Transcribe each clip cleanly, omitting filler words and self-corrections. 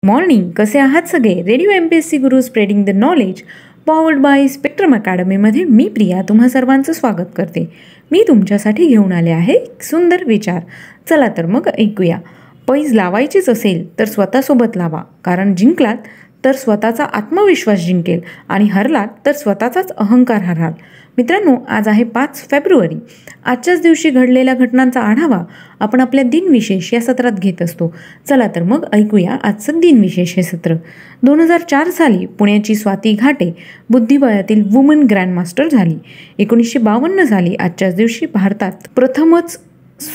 Morning, कसे आहात सगळे? Radio MPSC guru spreading the knowledge powered by Spectrum अकॅडमीमध्ये मी प्रिया तुम्हा सर्वांचं स्वागत करते. मी तुमच्यासाठी घेऊन आले आहे एक सुंदर विचार. चला तर मग ऐकूया. पैज लावायचीच असेल तर स्वतःसोबत लावा, कारण जिंकलात तर स्वतःचा आत्मविश्वास जिंकेल आणि हरलात तर स्वतःचाच अहंकार हराल. मित्रांनो, आज आहे 5 फेब्रुवारी. आजच्याच दिवशी घडलेल्या घटनांचा आढावा आपण आपल्या दिनविशेष या सत्रात घेत असतो. चला तर मग ऐकूया आजचं दिनविशेष हे सत्र. 2004 साली पुण्याची स्वाती घाटे बुद्धिबळातील वुमन ग्रँडमास्टर झाली. 1952 साली आजच्याच दिवशी भारतात प्रथमच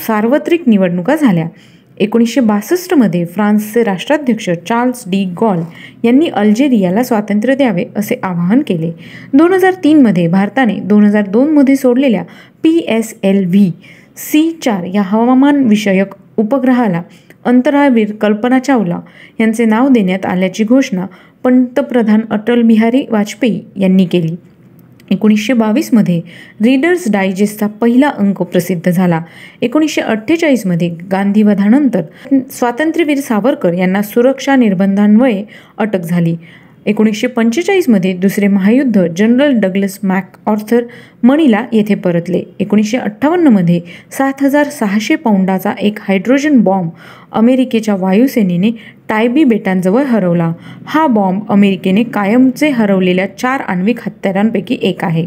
सार्वत्रिक निवडणुका झाल्या. 1962 फ्रान्सचे राष्ट्राध्यक्ष चार्ल्स डी गॉल यांनी अल्जेरियाला स्वातंत्र्य द्यावे असे आवाहन केले. 2003 भारताने 2002 सोडलेल्या PSLV-C4 या हवामानविषयक उपग्रहाला अंतराळवीर कल्पना चावला यांचे नाव देण्यात आल्याची घोषणा पंतप्रधान अटल बिहारी वाजपेयी यांनी केली. 1922 रीडर्स डायजेस्टचा पहिला अंक प्रसिद्ध झाला. 1948 गांधीवधानंतर स्वातंत्र्यवीर सावरकर यांना सुरक्षा निर्बंधांन्वये अटक झाली. 1945 दुसरे महायुद्ध जनरल डग्लस मॅकआर्थर मनिला येथे परतले. 1958 7,600 पौंडाचा एक हायड्रोजन बॉम्ब अमेरिकेच्या वायुसेनेने टायबी बेटांजवळ हरवला. हा बॉम्ब अमेरिकेने कायमचे हरवलेल्या 4 आण्विक हत्यारांपैकी एक आहे.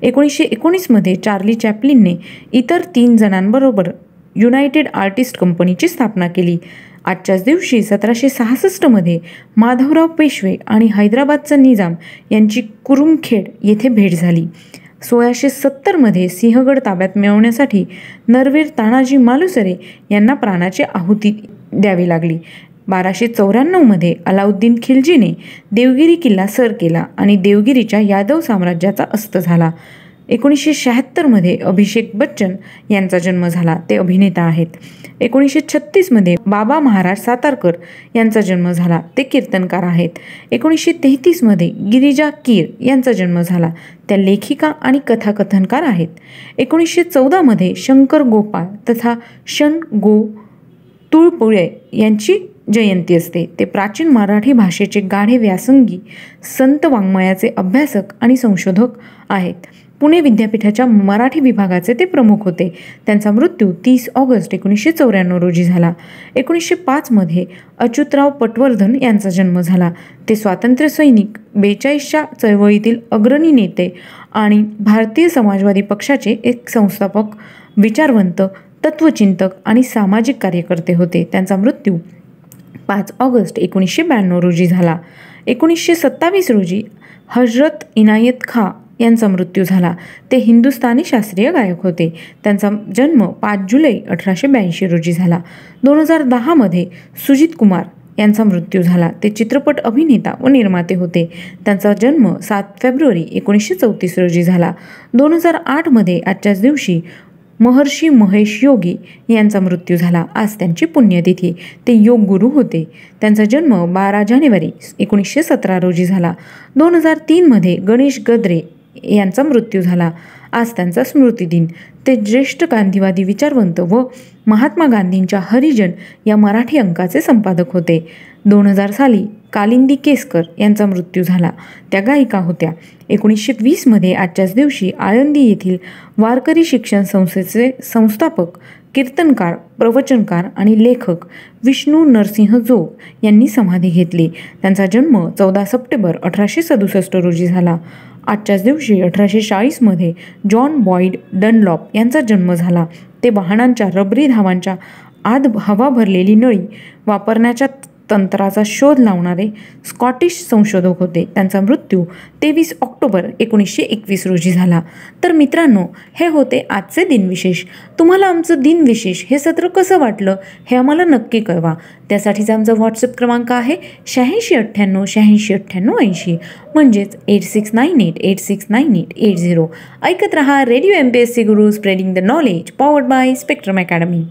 1919 चार्ली चॅप्लिनने इतर 3 जणांबरोबर युनायटेड आर्टिस्ट कंपनीची स्थापना केली. आजच्याच दिवशी 1766 माधवराव पेशवे आणि हैदराबादचा निजाम यांची कुरुमखेड येथे भेट झाली. 1670 सिंहगड ताब्यात मिळवण्यासाठी नरवीर तानाजी मालुसरे यांना प्राणाची आहुती द्यावी लागली. 1294 अलाउद्दीन खिलजीने देवगिरी किल्ला सर केला आणि देवगिरीच्या यादव साम्राज्याचा अस्त झाला. 1976 अभिषेक बच्चन यांचा जन्म झाला. ते अभिनेता आहेत. 1936 बाबा महाराज सातारकर यांचा जन्म झाला. ते कीर्तनकार आहेत. 1933 गिरिजा कीर यांचा जन्म झाला. त्या लेखिका आणि कथाकथनकार आहेत. 1914 शंकर गोपाळ तथा शन गो तुळपुळे यांची जयंती असते. ते प्राचीन मराठी भाषेचे गाढे व्यासंगी, संत वाङ्मयाचे अभ्यासक आणि संशोधक आहेत. पुणे विद्यापीठाच्या मराठी विभागाचे ते प्रमुख होते. त्यांचा मृत्यू 30 ऑगस्ट 1994 रोजी झाला. 1905 अच्युतराव पटवर्धन यांचा जन्म झाला. ते स्वातंत्र्य सैनिक, 42च्या चळवळीतील अग्रणी नेते आणि भारतीय समाजवादी पक्षाचे एक संस्थापक, विचारवंत, तत्वचिंतक आणि सामाजिक कार्यकर्ते होते. त्यांचा मृत्यू 5 ऑगस्ट 1992 रोजी झाला. 1927 रोजी हजरत इनायत खां यांचा मृत्यू झाला. ते हिंदुस्थानी शास्त्रीय गायक होते. त्यांचा जन्म 5 जुलै 1882 रोजी झाला. 2010 सुजित कुमार यांचा मृत्यू झाला. ते चित्रपट अभिनेता व निर्माते होते. त्यांचा जन्म 7 फेब्रुवारी 1934 रोजी झाला. 2008 आजच्याच दिवशी महर्षी महेश योगी यांचा मृत्यू झाला. आज त्यांची पुण्यतिथी. ते योग गुरु होते. त्यांचा जन्म 12 जानेवारी 1917 रोजी झाला. 2003 गणेश गद्रे यांचा मृत्यू झाला. आज त्यांचा स्मृतिदिन. ते ज्येष्ठ गांधीवादी विचारवंत व महात्मा गांधींच्या हरिजन या मराठी अंकाचे संपादक होते. 2000 कालिंदी केसकर यांचा मृत्यू झाला. त्या गायिका होत्या. 1920 आजच्याच दिवशी आळंदी येथील वारकरी शिक्षण संस्थेचे संस्थापक, कीर्तनकार, प्रवचनकार आणि लेखक विष्णू नरसिंह जोग यांनी समाधी घेतली. त्यांचा जन्म 14 सप्टेंबर 1867 रोजी झाला. आजच्याच दिवशी 1840 जॉन बॉईड डनलॉप यांचा जन्म झाला. ते वाहनांच्या रबरी धावांच्या आत हवा भरलेली नळी वापरण्याच्या तंत्राचा शोध लावणारे स्कॉटिश संशोधक होते. त्यांचा मृत्यू 23 ऑक्टोबर 1921 रोजी झाला. तर मित्रांनो, हे होते आजचे दिनविशेष. तुम्हाला आमचं दिनविशेष हे सत्र कसं वाटलं हे आम्हाला नक्की कळवा. त्यासाठीचा आमचा व्हॉट्सअप क्रमांक आहे 8698 म्हणजेच 8698869880. ऐकत रहा radio MPSC guru spreading the knowledge powered by spectrum academy.